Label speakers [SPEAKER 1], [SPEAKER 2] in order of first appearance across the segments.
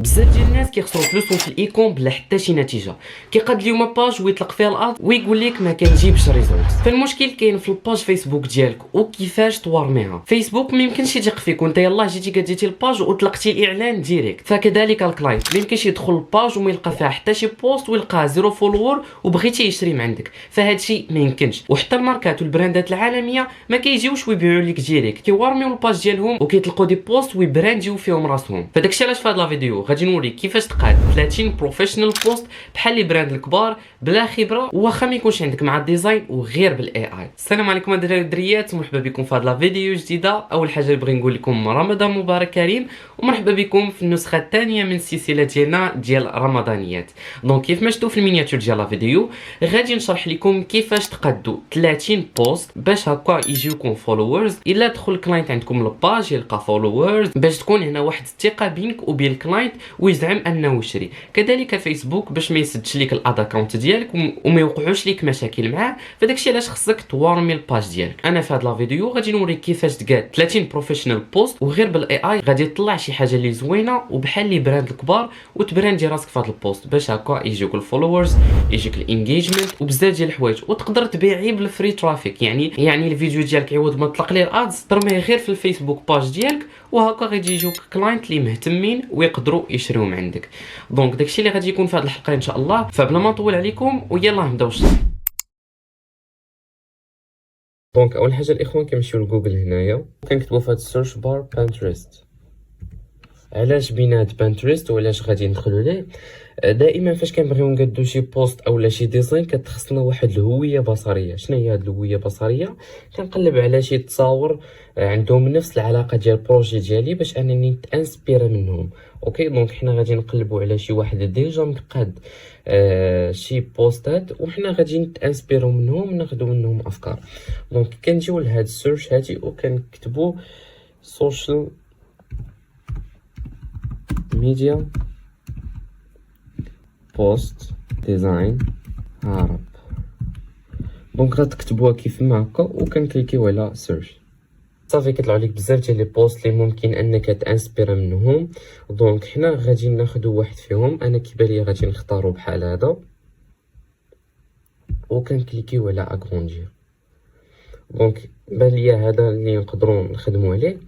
[SPEAKER 1] بزاف ديال الناس كيخسروا فلوسهم في الايكون بلا حتى شي نتيجه، كيقاد اليوم باج ويطلق فيها الارض ويقول لك ما كنجيبش ريزولت. فالمشكل كاين في الباج فيسبوك ديالك وكيفاش تورميها. فيسبوك ما يمكنش يثق فيك وانت يلاه جيتي كديتي الباج وطلقتي الاعلان ديريكت. فكذلك الكلاينت ما يمكنش يدخل الباج وما يلقى فيها حتى شي بوست ويلقاها زيرو فولور وبغيتي يشري من عندك، فهاد الشيء ما يمكنش. وحتى الماركات والبراندات العالميه ما كيجيوش ويبيعوا لك ديريكت، كيورميو الباج ديالهم وكيطلقوا دي بوست ويبرانديو فيهم راسهم. فداكشي علاش في هاد لا فيديو غادي نوريك كيفاش تقاد 30 بروفيشنال بوست بحال لي براند الكبار بلا خبره واخا ما يكونش عندك مع الديزاين وغير بالاي اي. السلام عليكم الدراري والدريات، مرحبا بكم في هاد لا فيديو جديده. اول حاجه بغي نقول لكم رمضان مبارك كريم، ومرحبا بكم في النسخه الثانيه من السلسله ديالنا ديال رمضانيات. دونك كيف ما شفتوا في المينياتور ديال لا فيديو غادي نشرح لكم كيفاش تقادوا 30 بوست باش هكا يجيوكم فولورز. الا دخل الكلاينت عندكم للباج يلقى فولورز باش تكون هنا واحد الثقه بينك وبين الكلاينت ويزعم انه يشري. كذلك فيسبوك باش ما يسدش لك الاد اكونت ديالك وما يوقعوش لك مشاكل معاه. فداكشي علاش خصك تورمي الباج ديالك. انا في هاد لا فيديو غادي نوريك كيفاش تقاد 30 بروفيشنال بوست وغير بالاي اي غادي تطلع شي حاجه اللي زوينه وبحال لي براند الكبار وتبراندي راسك في هاد البوست باش هكا يجيوك الفولورز، يجيك الانجيجمنت وبزاف ديال الحوايج. وتقدر تبيعي بالفري ترافيك، يعني الفيديو ديالك عوض ما تطلق ليه الادز ترميه غير في الفيسبوك باج ديالك وهكا غادي يجيوك كلاينت اللي مهتمين ويقدروا يشريو من عندك. دونك داكشي اللي غادي يكون في هذه الحلقه ان شاء الله. فبلا ما نطول عليكم ويلا نبداو الشرح. دونك اول حاجه الاخوان كنمشيو لجوجل هنايا كنكتبوا في هذا السيرش بار بانترست. علاش بينات بانترست وعلاش غادي ندخلوا ليه؟ دائما فاش كنبغيو نقادو شي بوست اولا شي ديزاين كتخصنا واحد الهويه بصريه. شنو هي هاد الهويه البصريه؟ كنقلب على شي تصاور عندهم نفس العلاقه ديال البروجي ديالي باش انني نتانسبيرا منهم. اوكي، دونك حنا غادي نقلبوا على شي واحد ديجا مقاد شي بوستات وحنا غادي نتانسبيرو منهم ناخذوا منهم افكار. دونك كنجيو لهاد السيرش هادي وكنكتبوا سوشيال ميديا بوست ديزاين عرب. دونك غتكتبوها كيف ما هكا وكنكليكيو على سيرش. صافي كيطلعوا لك بزاف ديال لي بوست اللي ممكن انك تانسبيرا منهم. دونك حنا غادي ناخذوا واحد فيهم. انا كيبان لي غادي نختارو بحال هذا وكنكليكيو على اغروندير. دونك بان ليا هذا اللي نقدروا نخدموا عليه.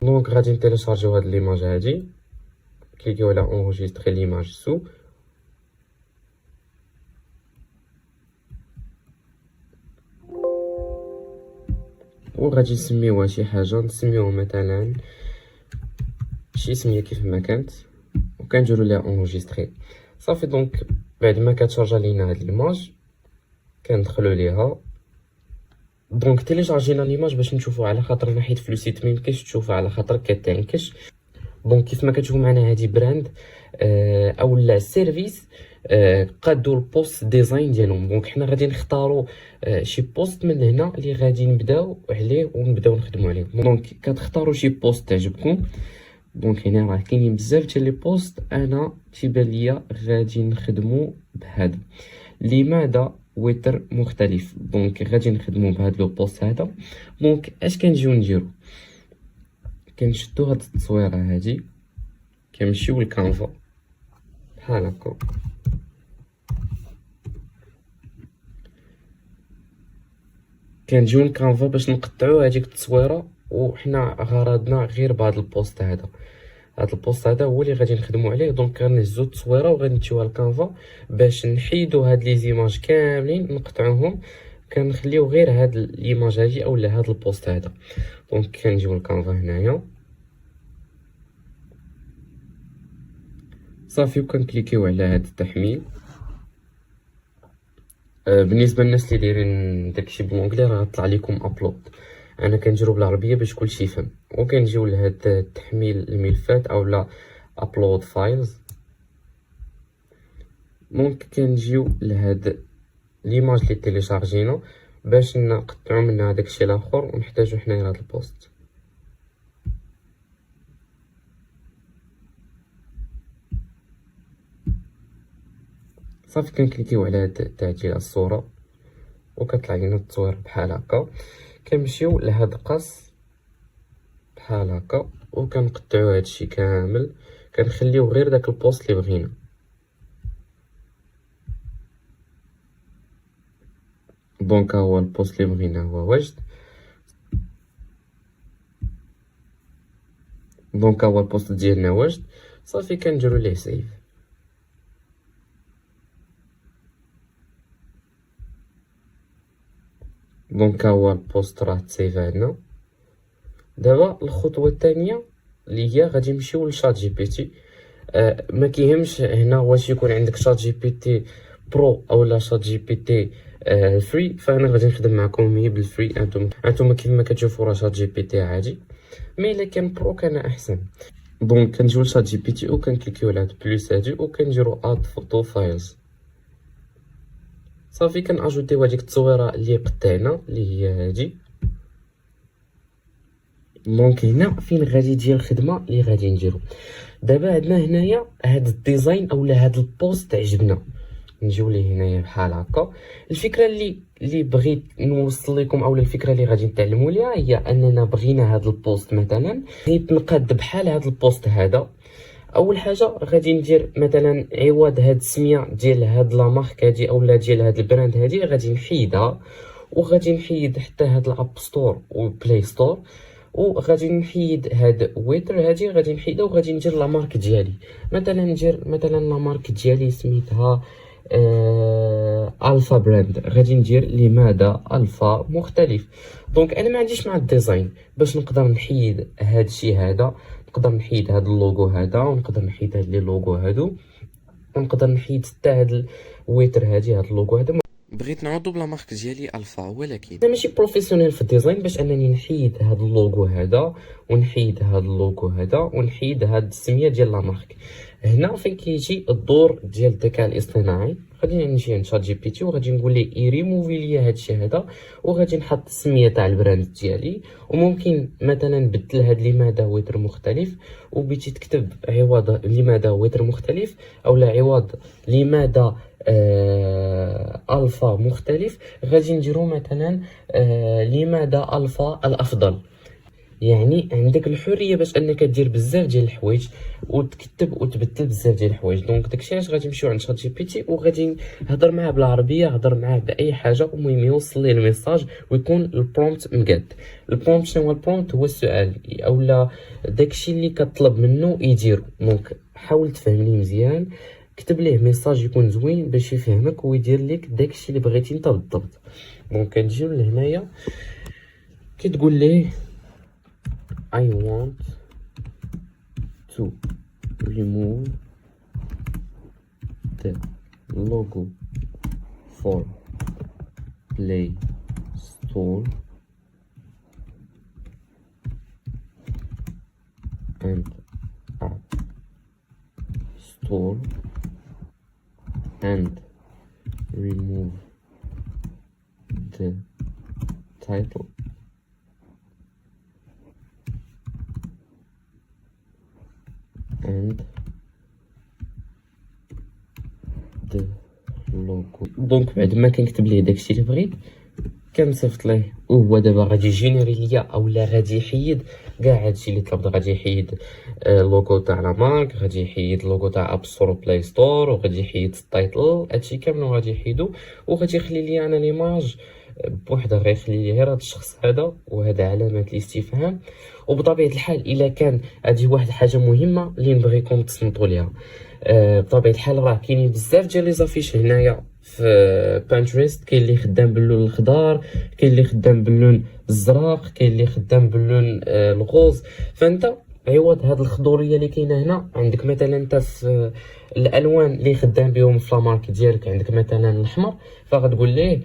[SPEAKER 1] دونك غادي نتيليشارجيو هاد ليماج هادي، كليكيو على اونجستري ليماج سو وغادي نسميوها شي حاجه، نسميوها مثلا شي سميه كيف ما كانت وكنديروا ليها اونجستري. صافي دونك بعد ما كتشارجا لينا هاد ليماج كندخلوا ليها. دونك تيليشارجينا ليماج باش نشوفوا على خاطر حيت فلوسيت ما يمكنش تشوفها على خاطر كتنكش. دونك كيف ما كتشوفوا معنا هادي براند اولا سيرفيس قادوا البوست ديزاين ديالهم. دونك حنا غادي نختاروا شي بوست من هنا اللي غادي نبداو عليه ونبداو نخدموا عليه. دونك كتختاروا شي بوست تعجبكم. دونك هنا راه كاينين بزاف ديال لي بوست. انا تيبان ليا غادي نخدموا بهذا. لماذا وتر مختلف؟ دونك غادي نخدموا بهذا لو بوست هذا. دونك اش كنجيو نديرو؟ كنشدو هاد التصويره هادي كنمشيو للكانفا بحال هكا، كنجيو للكانفا باش نقطعو هاديك التصويره. وحنا غرضنا غير بهذا البوست هذا. هاد البوست هذا هو اللي غادي نخدموا عليه. دونك غنهزو التصويره وغادي نمشيوها للكانفا باش نحيدو هاد لي زيماج كاملين نقطعوهم. كنخليو غير هاد ليماج هادي اولا هاد البوست هذا. دونك كنجيو للكانفا هنايا صافي وكنكليكيو على هاد التحميل. بالنسبه للناس اللي دايرين داكشي بالانجلي راه غطلع لكم ابلود. انا كنديرو بالعربيه باش كلشي يفهم. وكنجيو لهاد التحميل الملفات اولا ابلود فايلز. دونك كنجيو لهاد ليماج اللي تيليشارجينا باش نقطعو منها داكشي الاخر ونحتاجو حنايا لهاد البوست. صافي كنكليكيو على هاد تعديل الصوره وكطلع لينا التصوير بحال هكا. كنمشيو لهاد القص بحال هكا وكنقطعو هادشي كامل. كنخليو غير داك البوست اللي بغينا. دونك هو البوست اللي بغينا هو وجد. دونك هو البوست ديالنا وجد، صافي كنديرو ليه سيف. دونك هو البوست راه تسيف عندنا. دابا الخطوه الثانيه اللي هي غادي نمشيو لشات جي بي تي. ما كيهمش هنا واش يكون عندك شات جي بي تي برو اولا شات جي بي تي فري، فانا غادي نخدم معكم هي بالفري. انتم كيما كتشوفوا راه شات جي بي تي عادي، مي الا كان برو كان احسن. دونك كنجيو لشات جي بي تي وكنكليكيو على هاد بلوس هادي وكنديرو اد فوتو فايلز. صافي كناجوتيو هاديك التصويره اللي قدامنا اللي هي هادي. دونك هنا فين غادي تجي الخدمه اللي غادي نديرو دابا. عندنا هنايا هاد الديزاين اولا هاد البوست عجبنا، نجيو ليه هنايا بحال هكا. الفكره اللي بغيت نوصل لكم اولا الفكره اللي غادي نتعلموا ليها هي اننا بغينا هاد البوست مثلا بغيت نقاد بحال هاد البوست هذا. اول حاجه غادي ندير مثلا عوض هاد السميه ديال هاد لا مارك هادي اولا ديال هاد البراند هادي غادي نحيدها، وغادي نحيد حتى هاد الاب ستور وبلاي ستور، وغادي نحيد هاد ويتر هادي غادي نحيدها، وغادي ندير لا مارك ديالي. مثلا ندير مثلا لا مارك ديالي سميتها الفا براند. غادي ندير لماذا الفا مختلف. دونك انا ما عنديش مع الديزاين باش نقدر نحيد هاد الشيء هذا، نقدر نحيد هاد اللوغو هذا، ونقدر نحيد هاد لي لوغو هادو، ونقدر نحيد حتى هاد الويتر هادي هاد اللوغو هذا. بغيت نعوضو بلا مارك ديالي الفا، ولكن انا ماشي بروفيسيونيل في الديزاين باش انني نحيد هاد اللوغو هذا ونحيد هاد اللوغو هذا ونحيد هاد السميه ديال لا مارك. هنا فين كيجي الدور ديال الذكاء الاصطناعي. غادي نمشي عند شات جي بي تي وغادي نقول ليه يريموفي ليا هادشي هذا، وغادي نحط السميه تاع البراند ديالي، وممكن مثلا نبدل هاد لماذا وتر مختلف، وبغيتي تكتب عوض لماذا وتر مختلف اولا عوض لماذا الفا مختلف غادي نديرو مثلا لماذا الفا الافضل. يعني عندك الحريه باش انك دير بزاف ديال الحوايج وتكتب وتبدل بزاف ديال الحوايج. دونك داكشي علاش غادي نمشيو عند شات جي بي تي وغادي نهضر معاه بالعربيه، هضر معاه باي حاجه، المهم يوصل لي الميساج ويكون البرومبت مقاد. البرومبت شنو هو البرومبت؟ هو السؤال اولا داكشي اللي كطلب منه يديرو. دونك حاول تفهمني مزيان، كتب ليه ميساج يكون زوين باش يفهمك ويدير لك داكشي اللي بغيتي انت بالضبط. دونك كنجيو لهنايا كتقول ليه I want to remove the logo for Play Store and App Store and remove the title and the logo. دونك بعد ما كنكتب ليه داكشي اللي بغيت كنصيفط ليه، وهو دابا غادي يجينيري ليا اولا غادي يحيد كاع هادشي اللي طلبت. غادي يحيد اللوغو تاع لا مارك، غادي يحيد اللوغو تاع اب ستور وبلاي ستور، وغادي يحيد التايتل، هادشي كامل غادي يحيدو، وغادي يخلي لي انا ليماج بوحدها. غيخلي لي غير هاد الشخص هذا وهذا علامات الاستفهام. وبطبيعه الحال الا كان هذه واحد الحاجه مهمه اللي نبغيكم تصنتوا ليها، بطبيعه الحال راه كاينين بزاف ديال لي زافيش هنايا في بانتريست. كاين اللي خدام باللون الخضار، كاين اللي خدام باللون الزرق، كاين اللي خدام باللون الغوز. فانت عوض هاد الخضوريه اللي كاينه هنا عندك مثلا انت في الالوان اللي خدام بهم في لامارك ديالك عندك مثلا الاحمر، فغتقول ليه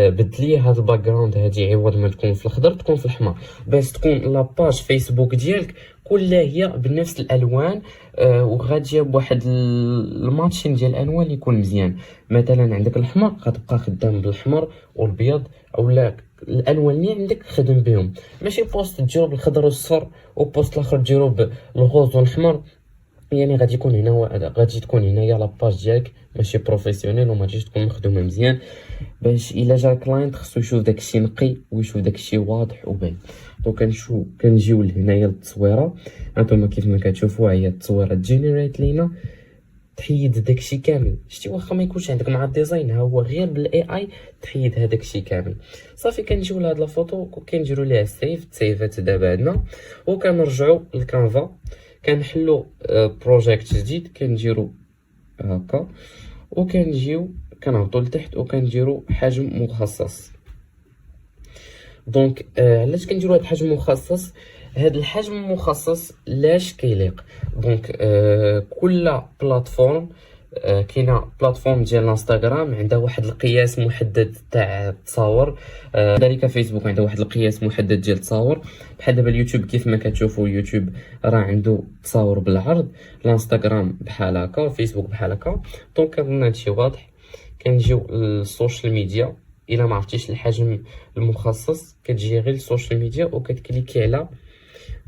[SPEAKER 1] بدل لي هاد الباك جراوند هادي عوض ما تكون في الخضر تكون في الاحمر، باش تكون لاباج فيسبوك ديالك كلها هي بنفس الالوان، وغادي بواحد الماتشين ديال الالوان يكون مزيان. مثلا عندك الاحمر غتبقى خدام بالاحمر والابيض، اولا الالوان اللي عندك خدم بهم، ماشي بوست ديرو بالخضر والصفر وبوست الاخر ديرو بالغوز والاحمر. يعني غادي يكون هنا غادي تكون هنايا لاباج ديالك ماشي بروفيسيونيل وما تجيش تكون مخدومه مزيان، باش الا جا الكلاينت خصو يشوف داكشي نقي ويشوف داكشي واضح وباين. دونك كنجيو لهنايا للتصويره. هانتوما كيف ما كتشوفوا هي التصويره جينيريت لينا، تحيد داكشي كامل. شتي واخا ما يكونش عندك مع الديزاين، ها هو غير بالاي اي تحيد هذاك الشيء كامل. صافي كنجيو لهاد لا فوتو وكنديروا ليها سيف، تسيفات دابا عندنا، وكنرجعوا للكانفا كنحلوا بروجيكت جديد، كنديروا هكا وكنجيو كنهبطوا لتحت وكنديروا حجم مخصص. دونك علاش كنديروا هاد الحجم المخصص؟ هاد الحجم المخصص لاش كيليق. دونك كل بلاتفورم كاينه بلاتفورم ديال الانستغرام عندها واحد القياس محدد تاع التصاور، كذلك فيسبوك عندها واحد القياس محدد ديال التصاور. بحال دابا اليوتيوب كيف ما كتشوفوا، اليوتيوب راه عنده تصاور بالعرض، الانستغرام بحال هكا، فيسبوك بحال هكا. دونك كنظن هادشي واضح. كنجيو للسوشيال ميديا، الا ما عرفتيش الحجم المخصص كتجي غير السوشيال ميديا وكتكليكي على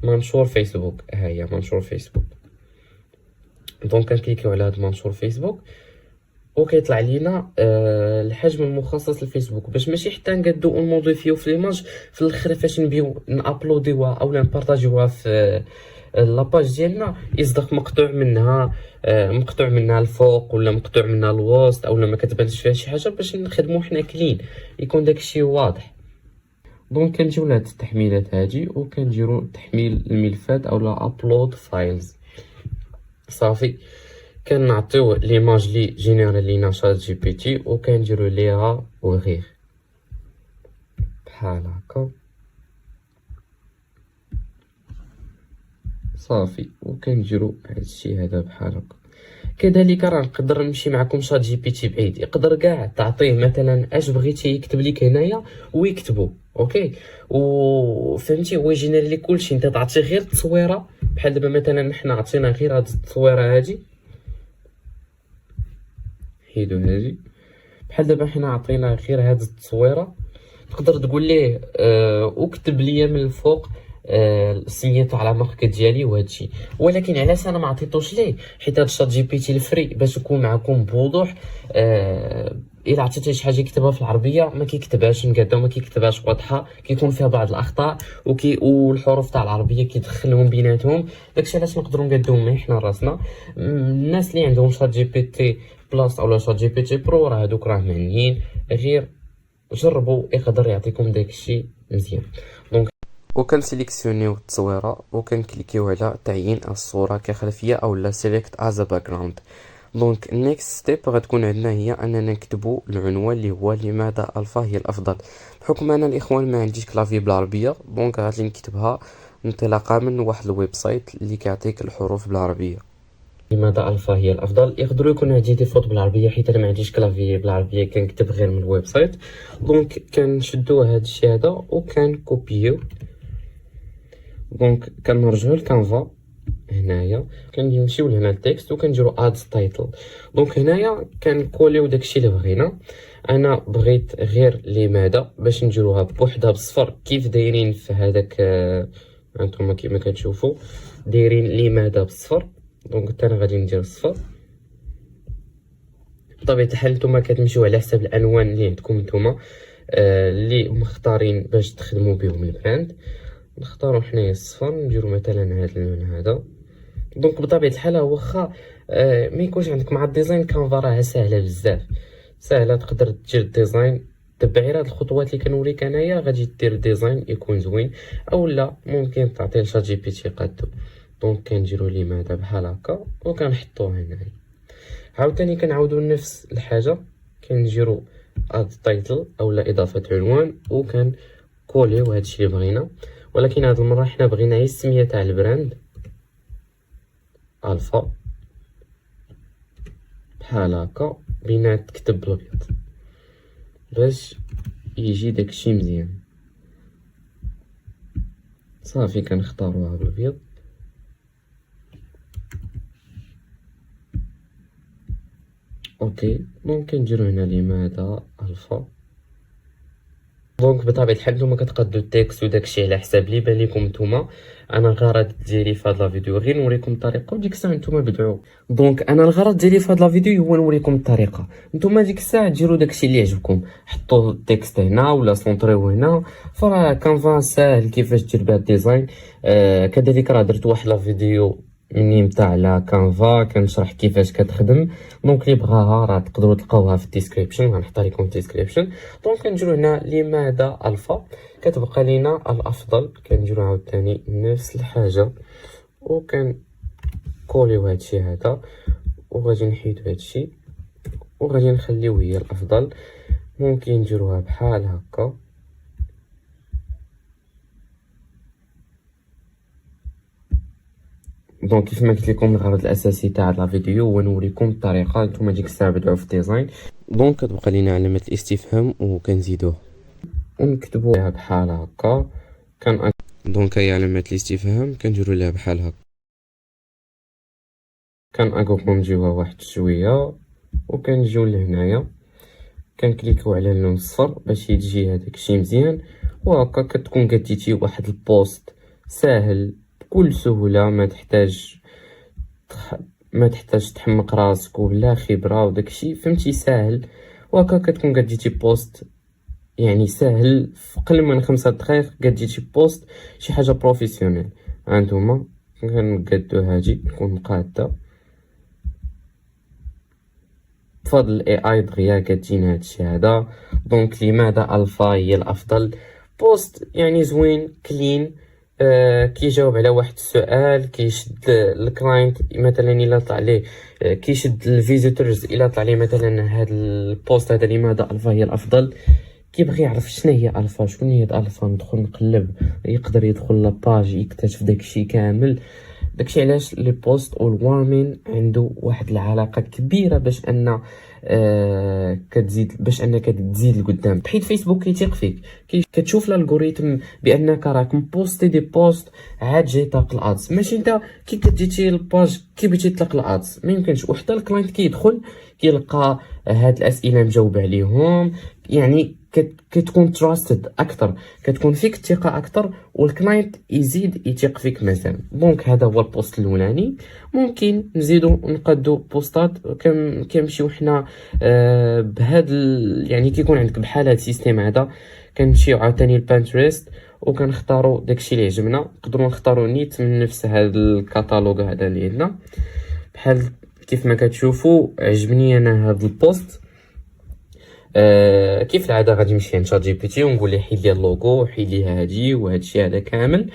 [SPEAKER 1] منشور فيسبوك. ها هي منشور فيسبوك. دونك كنكليكيو على هذا منشور فيسبوك وكيطلع لينا الحجم المخصص للفيسبوك، باش ماشي حتى نقادو ونموديفيو في ليماج في الاخر فاش نبيو نابلوديوها او نبارطاجيوها في لاباج ديالنا يصدق مقطوع منها، مقطوع منها الفوق ولا مقطوع منها الوسط، اولا ما كتبانش فيها شي حاجه، باش نخدمو حنا كلين يكون داكشي واضح. دونك كنجيو لهاد التحميلات هادي وكنديرو تحميل الملفات اولا ابلود فايلز. صافي كنعطيو ليماج لي جينيرال لينا شات جي بي تي وكنديرو ليها وغير بحال هكا. صافي وكنديرو هادشي هذا بحال هكا. كذلك راه نقدر نمشي معكم شات جي بي تي بعيد، يقدر كاع تعطيه مثلا اش بغيتي يكتب لك هنايا ويكتبو اوكي، وفهمتي هو يجينيري لي كلشي. انت تعطيه غير التصويره، بحال دابا مثلا حنا عطينا غير هاد التصويره هادي، حيدو هادي، بحال دابا حنا عطينا غير هاد التصويره، تقدر تقول ليه اكتب لي من الفوق سميتو على ماركه ديالي وهادشي. ولكن علاش انا ما عطيتوش ليه؟ حيت هاد الشات جي بي تي الفري باش يكون معكم بوضوح، الا عطيتيه شي حاجه يكتبها في العربيه ما كيكتبهاش مقاده وما كيكتبهاش واضحه، كيكون فيها بعض الاخطاء والحروف تاع العربيه كيدخلهم بيناتهم. داكشي علاش نقدروا نقادوهم حنا راسنا. الناس اللي عندهم شات جي بي تي بلس اولا شات جي بي تي برو راه هادوك راه معنيين، غير جربوا يقدر يعطيكم داكشي مزيان. دونك وكنسيليكسيونيو التصويره وكنكليكيو على تعيين الصوره كخلفيه اولا سيليكت از باك جراوند. دونك النيكست ستيب غتكون عندنا هي اننا نكتبوا العنوان اللي هو لماذا الفا هي الافضل. بحكم انا الاخوان ما عنديش كلافي بالعربيه، دونك غادي نكتبها انطلاقا من واحد الويب سايت اللي كيعطيك الحروف بالعربيه. لماذا الفا هي الافضل؟ يقدروا يكون عندي دي فوت بالعربيه حيت انا ما عنديش كلافي بالعربيه، كنكتب غير من الويب سايت. دونك كنشدو هذا الشيء هذا وكنكوبيو. دونك كنرجعو لكانفا هنايا، كنمشيو لهنا التكست وكنديرو اد تايتل. دونك هنايا كنكوليو داكشي اللي بغينا. انا بغيت غير لماذا باش نديروها بوحدها بصفر كيف دايرين في هذاك، هانتوما كيما كتشوفوا دايرين لماذا بصفر. دونك حتى انا غادي ندير صفر. بطبيعه الحال نتوما كتمشيو على حساب العنوان اللي عندكم نتوما اللي مختارين باش تخدموا بهم البراند. نختاروا حنايا الصفر، نديروا مثلا هذا اللون هذا. دونك بطبيعه الحال واخا ما يكونش عندك مع الديزاين كانفا راه ساهله بزاف، ساهله تقدر دير الديزاين. تبع غير هاد الخطوات اللي كنوريك انايا غادي دير الديزاين يكون زوين، اولا ممكن تعطي لشات جي بي تي قادو. دونك كنديروا لماذا بحال هكا وكنحطوه هنايا. عاوتاني كنعاودوا نفس الحاجه، كنديروا اد تايتل اولا اضافه عنوان وكنكوليو هادشي اللي بغينا. ولكن هاد المره حنا بغينا غير السميه تاع البراند الفا بحال هكا، بينا تكتب بالابيض باش يجي داكشي مزيان. صافي كنختاروها بالابيض. اوكي دونك كنديرو هنا لماذا الفا دونك بطبيعه الحال نتوما كتقادو التكست وداكشي على حساب اللي بان لكم نتوما. انا الغرض ديالي في هاد لا فيديو غير نوريكم الطريقه وديك الساعه نتوما بدعوا. دونك انا الغرض ديالي في هاد لا فيديو هو نوريكم الطريقه، نتوما ديك الساعه ديروا داكشي اللي يعجبكم، حطوا التكست هنا ولا سونطريو هنا. فراه كانفا ساهل كيفاش دير بها الديزاين. كذلك راه درت واحد لا فيديو مني متاع على كانفا كنشرح كيفاش كتخدم، دونك اللي بغاها راه تقدروا تلقاوها في الديسكريبشن، غنحطها لكم في الديسكريبشن. دونك كنجيو هنا لماذا الفا، كتبقى لينا الافضل، كنجيو عاوتاني نفس الحاجه كوليو هادشي هذا وغادي نحيدو هادشي وغادي نخليو هي الافضل. ممكن نديروها بحال هكا. دونك كيف ما قلت لكم الغرض الاساسي تاع لا فيديو هو نوريكم الطريقه، نتوما ديك الساعه بدعوا في الديزاين. دونك كتبقى لينا علامه الاستفهام وكنزيدوه ونكتبوها بحال هكا. دونك هي علامه الاستفهام كنديروا لها بحال هكا، كنأغونديوها واحد شويه وكنجيو لهنايا كنكليكو على اللون الصفر باش يجي هذاك الشيء مزيان. وهكا كتكون قديتي واحد البوست ساهل بكل سهوله، ما تحتاج تحمق راسك ولا خبره وداك الشيء، فهمتي؟ ساهل. وهكا كتكون قديتي بوست يعني ساهل في اقل من 5 دقائق، قديتي بوست شي حاجه بروفيسيونيل. هانتوما كنقادو هادي تكون قاده بفضل الاي اي دغيا كتجينا هادشي هذا. دونك لماذا الفا هي الافضل؟ بوست يعني زوين كلين، كيجاوب على واحد السؤال، كيشد الكلاينت مثلا الا طلع ليه، كيشد الفيزيتورز الا طلع ليه مثلا هاد البوست هذا لماذا الفا هي الافضل، كيبغي يعرف شنو هي الفا، شكون هي الفا، ندخل نقلب، يقدر يدخل لاباج يكتشف داكشي كامل. داكشي علاش لي بوست والوارمين عنده واحد العلاقه كبيره باش ان باش انك تزيد لقدام، بحيث فيسبوك كيثيق فيك، كتشوف الالغوريثم بانك راك مبوستي دي بوست عاد جاي طاق الادز، ماشي انت كي كتجي الباج كي بغيتي تطلق الادز ما يمكنش. وحتى الكلاينت كيدخل كيلقى هاد الاسئله مجاوب عليهم، يعني كتكون تراستد اكثر، كتكون فيك الثقه اكثر، والكلاينت يزيد يثيق فيك مزال. دونك هذا هو البوست الاولاني. ممكن نزيدو نقادو بوستات كنمشيو حنا بهذا يعني كيكون عندك بحال هذا السيستيم هذا، كنمشيو عاوتاني لبانتريست وكنختاروا داكشي اللي عجبنا. نقدروا نختاروا نيت من نفس هذا الكاتالوج هذا اللي عندنا. بحال كيف ما كتشوفوا عجبني انا هذا البوست. كيف العاده غادي نمشي عند شات جي بي تي ونقول ليه حيد لي اللوغو، حيد لي هادي وهادشي هذا كامل،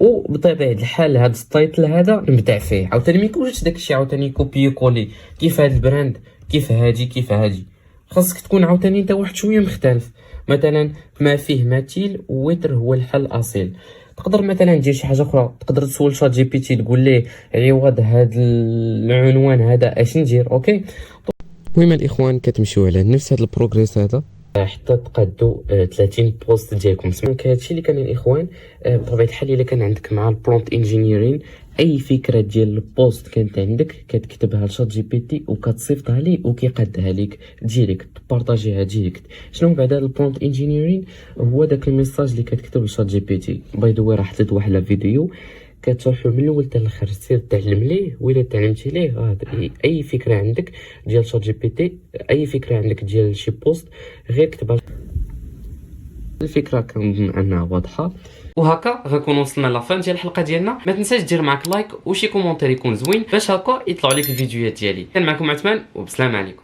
[SPEAKER 1] وبطبيعه الحال هذا التايتل هذا نبدع فيه. عاوتاني ما يكونش داكشي عاوتاني كوبي كولي، كيف هذا البراند، كيف هادي كيف هادي، خاصك تكون عاوتاني انت واحد شويه مختلف. مثلا ما فيه مثيل وتر هو الحل الاصيل. تقدر مثلا دير شي حاجه اخرى، تقدر تسول شات جي بي تي تقول ليه عوض هذا العنوان هذا اش ندير. اوكي. المهم الاخوان كتمشيو على نفس هذا البروغريس هذا حتى تقادو 30 بوست ديالكم. دونك هادشي اللي كان الاخوان. بطبيعه الحال الا كان عندك مع البرومبت انجينيرين اي فكره ديال البوست كانت عندك كتكتبها لشات جي بي تي وكتصيفطها ليه وكيقادها لك ديريكت، بارطاجيها ديريكت. شنو بعد هذا البرومبت انجينيرين؟ هو داك الميساج اللي كتكتب لشات جي بي تي. باي ذا واي راه حطيت واحد الفيديو كتشرحو من الاول حتى الاخر، سير تعلم ليه، وإلا تعلمتي ليه اي فكره عندك ديال شات جي بي تي، اي فكره عندك ديال شي بوست غير كتبها. الفكره كنظن انها واضحه. وهكا غنكون وصلنا لافان ديال الحلقه ديالنا. ما تنساش دير معاك لايك وشي كومونتير يكون زوين باش هكا يطلعوا لك الفيديوهات ديالي. كان معكم عثمان وبسلام عليكم.